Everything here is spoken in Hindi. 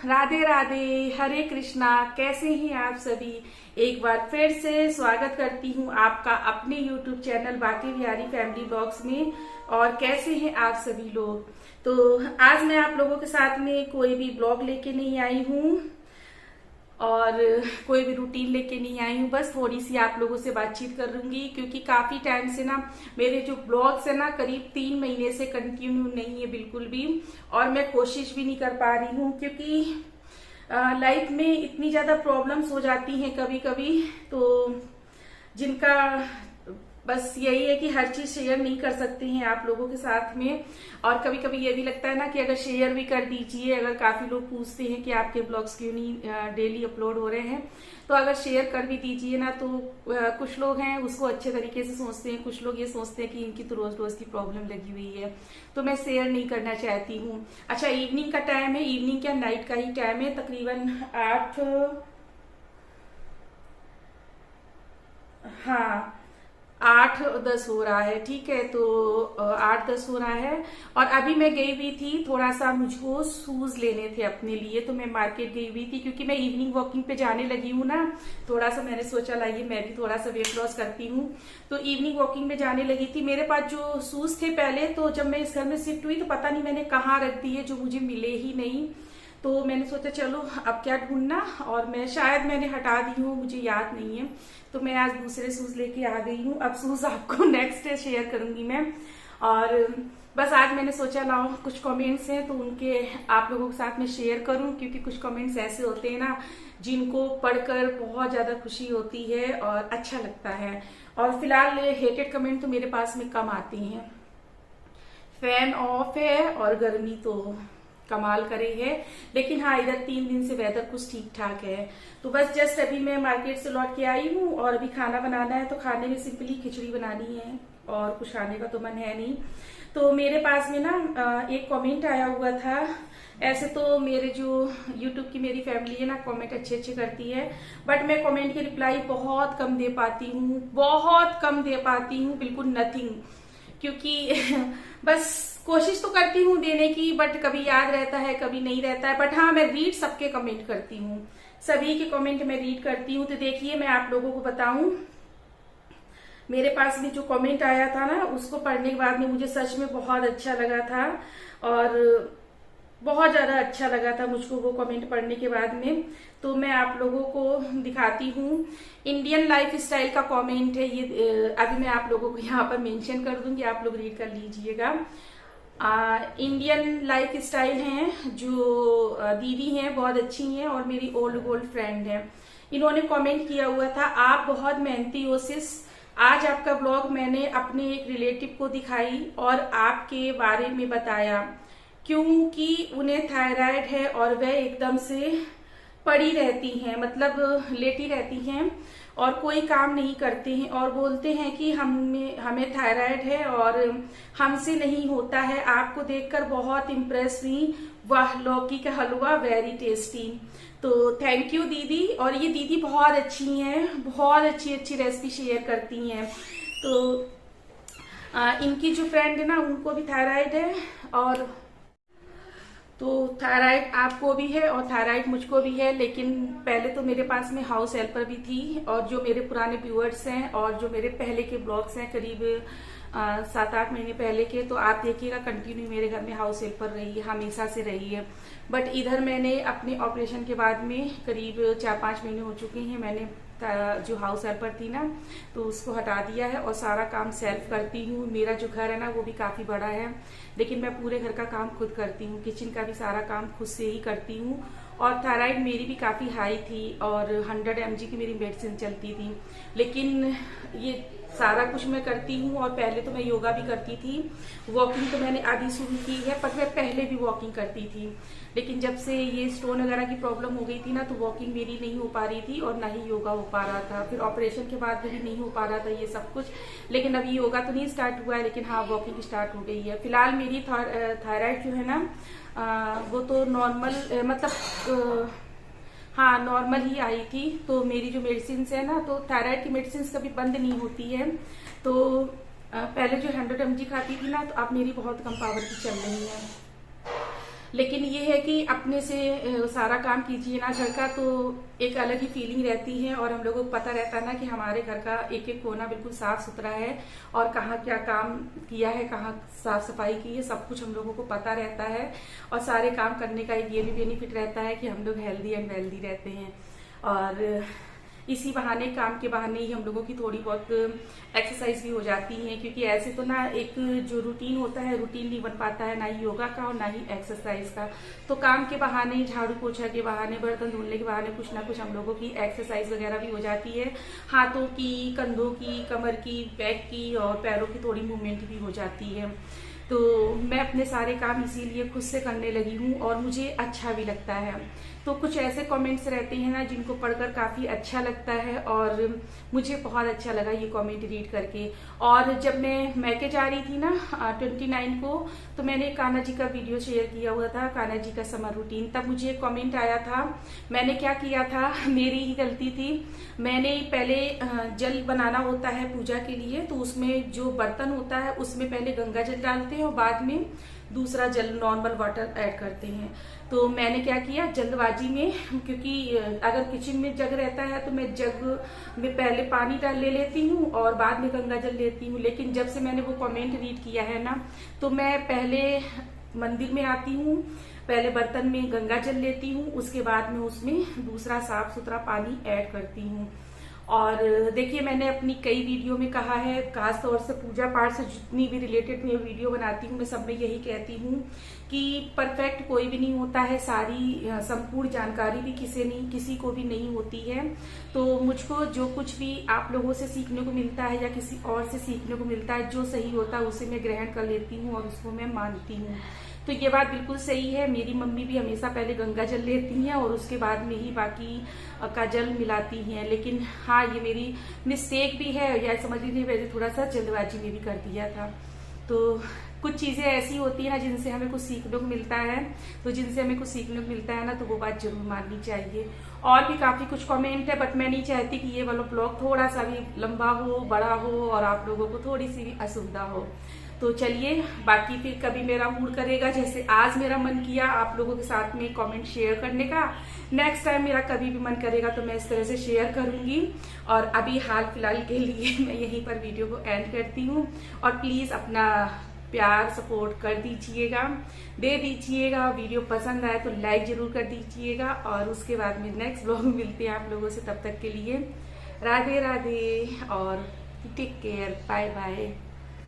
राधे राधे, हरे कृष्णा। कैसे हैं आप सभी? एक बार फिर से स्वागत करती हूँ आपका अपने YouTube चैनल बाकी बिहारी फैमिली ब्लॉग्स में। और कैसे हैं आप सभी लोग? तो आज मैं आप लोगों के साथ में कोई भी ब्लॉग लेके नहीं आई हूँ और कोई भी रूटीन लेके नहीं आई हूँ। बस थोड़ी सी आप लोगों से बातचीत कर लूंगी, क्योंकि काफी टाइम से ना मेरे जो ब्लॉग्स है ना करीब 3 महीने से कंटिन्यू नहीं है बिल्कुल भी। और मैं कोशिश भी नहीं कर पा रही हूँ, क्योंकि लाइफ में इतनी ज्यादा प्रॉब्लम्स हो जाती हैं कभी कभी, तो जिनका बस यही है कि हर चीज शेयर नहीं कर सकते हैं आप लोगों के साथ में। और कभी कभी ये भी लगता है ना कि अगर शेयर भी कर दीजिए, अगर काफी लोग पूछते हैं कि आपके ब्लॉग्स क्यों नहीं डेली अपलोड हो रहे हैं, तो अगर शेयर कर भी दीजिए ना, तो कुछ लोग हैं उसको अच्छे तरीके से सोचते हैं, कुछ लोग ये सोचते हैं कि इनकी तो रोज रोज की प्रॉब्लम लगी हुई है, तो मैं शेयर नहीं करना चाहती हूँ। अच्छा, इवनिंग का टाइम है, इवनिंग क्या नाइट का ही टाइम है, तकरीबन 8-10 हो रहा है। ठीक है, तो 8-10 हो रहा है। और अभी मैं गई हुई थी, थोड़ा सा मुझको शूज लेने थे अपने लिए, तो मैं मार्केट गई हुई थी, क्योंकि मैं इवनिंग वॉकिंग पे जाने लगी हूँ ना। थोड़ा सा मैंने सोचा लाइए मैं भी थोड़ा सा वेट लॉस करती हूँ, तो इवनिंग वॉकिंग में जाने लगी थी। मेरे पास जो शूज थे पहले, तो जब मैं इस घर में शिफ्ट हुई तो पता नहीं मैंने कहाँ रख दिए, जो मुझे मिले ही नहीं। तो मैंने सोचा चलो अब क्या ढूंढना, और मैं शायद मैंने हटा दी हूँ, मुझे याद नहीं है। तो मैं आज दूसरे शूज लेके आ गई हूँ। अब शूज आपको नेक्स्ट डे शेयर करूंगी मैं। और बस आज मैंने सोचा लाओ कुछ कमेंट्स हैं तो उनके आप लोगों के साथ में शेयर करूं, क्योंकि कुछ कमेंट्स ऐसे होते हैं ना जिनको पढ़कर बहुत ज्यादा खुशी होती है और अच्छा लगता है। और फिलहाल हेटेड कमेंट तो मेरे पास में कम आती हैं। फैन ऑफ है और गर्मी तो कमाल करे है, लेकिन हाँ इधर 3 दिन से वेदर कुछ ठीक ठाक है। तो बस जस्ट अभी मैं मार्केट से लौट के आई हूँ और अभी खाना बनाना है। तो खाने में सिंपली खिचड़ी बनानी है और कुछ खाने का तो मन है नहीं। तो मेरे पास में ना एक कमेंट आया हुआ था। ऐसे तो मेरे जो YouTube की मेरी फैमिली है ना कमेंट अच्छे अच्छे करती है, बट मैं कमेंट की रिप्लाई बहुत कम दे पाती हूँ, बहुत कम दे पाती हूँ, बिल्कुल नथिंग। क्योंकि बस कोशिश तो करती हूँ देने की, बट कभी याद रहता है कभी नहीं रहता है। बट हाँ, मैं रीड सबके कमेंट करती हूँ, सभी के कमेंट मैं रीड करती हूँ। तो देखिए मैं आप लोगों को बताऊं, मेरे पास में जो कमेंट आया था ना उसको पढ़ने के बाद में मुझे सच में बहुत अच्छा लगा था, और बहुत ज्यादा अच्छा लगा था मुझको वो कमेंट पढ़ने के बाद में। तो मैं आप लोगों को दिखाती हूँ। इंडियन लाइफ स्टाइल का कमेंट है ये, अभी मैं आप लोगों को यहाँ पर मेंशन कर दूंगी, आप लोग रीड कर लीजिएगा। इंडियन लाइफ स्टाइल हैं जो दीदी हैं, बहुत अच्छी हैं और मेरी ओल्ड गोल्ड फ्रेंड है। इन्होंने कमेंट किया हुआ था, आप बहुत मेहनती हो सिस। आज आपका ब्लॉग मैंने अपने एक रिलेटिव को दिखाई और आपके बारे में बताया, क्योंकि उन्हें थायराइड है और वह एकदम से पड़ी रहती हैं, मतलब लेटी रहती हैं और कोई काम नहीं करते हैं, और बोलते हैं कि हमें थायराइड है और हमसे नहीं होता है। आपको देखकर बहुत इम्प्रेस हुई, वाह लौकी का हलवा वेरी टेस्टी। तो थैंक यू दीदी। और ये दीदी बहुत अच्छी हैं, बहुत अच्छी अच्छी रेसिपी शेयर करती हैं। तो इनकी जो फ्रेंड है ना उनको भी थायराइड है, और तो थायराइड आपको भी है और थायराइड मुझको भी है। लेकिन पहले तो मेरे पास में हाउस हेल्पर भी थी, और जो मेरे पुराने व्यूअर्स हैं और जो मेरे पहले के ब्लॉग्स हैं करीब 7-8 महीने पहले के, तो आप देखिएगा कंटिन्यू मेरे घर में हाउस हेल्पर रही है, हमेशा से रही है। बट इधर मैंने अपने ऑपरेशन के बाद में करीब 4-5 महीने हो चुके हैं, मैंने जो हाउस हेल्पर थी ना तो उसको हटा दिया है और सारा काम सेल्फ करती हूँ। मेरा जो घर है ना वो भी काफी बड़ा है, लेकिन मैं पूरे घर का काम खुद करती हूँ, किचन का भी सारा काम खुद से ही करती हूँ। और थायराइड मेरी भी काफी हाई थी और 100 mg की मेरी मेडिसिन चलती थी, लेकिन ये सारा कुछ मैं करती हूँ। और पहले तो मैं योगा भी करती थी, वॉकिंग तो मैंने अभी शुरू की है, पर मैं पहले भी वॉकिंग करती थी। लेकिन जब से ये स्टोन वगैरह की प्रॉब्लम हो गई थी ना, तो वॉकिंग मेरी नहीं हो पा रही थी और ना ही योगा हो पा रहा था। फिर ऑपरेशन के बाद भी नहीं हो पा रहा था ये सब कुछ। लेकिन अभी योगा तो नहीं स्टार्ट हुआ है, लेकिन हाँ वॉकिंग स्टार्ट हो गई है। फिलहाल मेरी थायराइड जो है ना वो तो नॉर्मल, मतलब हाँ नॉर्मल ही आई थी। तो मेरी जो मेडिसिन है ना, तो थायराइड की मेडिसिन कभी बंद नहीं होती है। तो पहले जो 100 mg खाती थी ना, तो अब मेरी बहुत कम पावर की चल रही है। लेकिन ये है कि अपने से सारा काम कीजिए ना घर का, तो एक अलग ही फीलिंग रहती है और हम लोगों को पता रहता है ना कि हमारे घर का एक एक कोना बिल्कुल साफ सुथरा है और कहाँ क्या काम किया है, कहाँ साफ सफाई की है, सब कुछ हम लोगों को पता रहता है। और सारे काम करने का एक ये भी बेनिफिट रहता है कि हम लोग हेल्दी एंड वेल्दी रहते हैं। और इसी बहाने, काम के बहाने ही हम लोगों की थोड़ी बहुत एक्सरसाइज भी हो जाती है, क्योंकि ऐसे तो ना एक जो रूटीन होता है, रूटीन नहीं बन पाता है, ना ही योगा का और ना ही एक्सरसाइज का। तो काम के बहाने, झाड़ू पोछा के बहाने, बर्तन धुलने के बहाने कुछ ना कुछ हम लोगों की एक्सरसाइज वगैरह भी हो जाती है। हाथों की, कंधों की, कमर की, बैक की और पैरों की थोड़ी मूवमेंट भी हो जाती है। तो मैं अपने सारे काम इसीलिए खुद से करने लगी हूँ और मुझे अच्छा भी लगता है। तो कुछ ऐसे कमेंट्स रहते हैं ना जिनको पढ़कर काफी अच्छा लगता है और मुझे बहुत अच्छा लगा ये कमेंट रीड करके। और जब मैं मैके जा रही थी ना 29 को, तो मैंने कान्हा जी का वीडियो शेयर किया हुआ था, कान्हा जी का समर रूटीन। तब मुझे एक कमेंट आया था, मैंने क्या किया था, मेरी ही गलती थी। मैंने पहले जल बनाना होता है पूजा के लिए, तो उसमें जो बर्तन होता है उसमें पहले गंगा जल डालते हैं और बाद में दूसरा जल नॉर्मल वाटर ऐड करते हैं। तो मैंने क्या किया, जल्दबाजी में, क्योंकि अगर किचन में जग रहता है तो मैं जग में पहले पानी डाल ले लेती हूँ और बाद में गंगा जल लेती हूँ। लेकिन जब से मैंने वो कमेंट रीड किया है ना, तो मैं पहले मंदिर में आती हूँ, पहले बर्तन में गंगा जल लेती हूँ, उसके बाद में उसमें दूसरा साफ सुथरा पानी ऐड करती हूँ। और देखिए, मैंने अपनी कई वीडियो में कहा है, खास तौर से पूजा पाठ से जितनी भी रिलेटेड मैं वीडियो बनाती हूँ, मैं सब में यही कहती हूँ कि परफेक्ट कोई भी नहीं होता है, सारी संपूर्ण जानकारी भी किसी को भी नहीं होती है। तो मुझको जो कुछ भी आप लोगों से सीखने को मिलता है या किसी और से सीखने को मिलता है, जो सही होता है उसे मैं ग्रहण कर लेती हूँ और उसको मैं मानती हूँ। तो ये बात बिल्कुल सही है। मेरी मम्मी भी हमेशा पहले गंगा जल लेती हैं और उसके बाद में ही बाकी का जल मिलाती हैं। लेकिन हाँ, ये मेरी मिस्टेक भी है, या समझ लीजिए मैंने थोड़ा सा जल्दबाजी में भी कर दिया था। तो कुछ चीजें ऐसी होती है ना जिनसे हमें कुछ सीखने को मिलता है, तो जिनसे हमें कुछ सीखने को मिलता है ना, तो वो बात जरूर माननी चाहिए। और भी काफी कुछ कमेंट है, बट मैं नहीं चाहती कि ये वाला ब्लॉग थोड़ा सा भी लंबा हो, बड़ा हो और आप लोगों को थोड़ी सी भी असुविधा हो। तो चलिए, बाकी फिर कभी मेरा मूड करेगा, जैसे आज मेरा मन किया आप लोगों के साथ में कमेंट शेयर करने का, नेक्स्ट टाइम मेरा कभी भी मन करेगा तो मैं इस तरह से शेयर करूंगी। और अभी हाल फिलहाल के लिए मैं यहीं पर वीडियो को एंड करती हूँ। और प्लीज अपना प्यार सपोर्ट कर दीजिएगा, दे दीजिएगा। वीडियो पसंद आए तो लाइक जरूर कर दीजिएगा। और उसके बाद में नेक्स्ट ब्लॉग में मिलते हैं आप लोगों से, तब तक के लिए राधे राधे और टेक केयर, बाय बाय।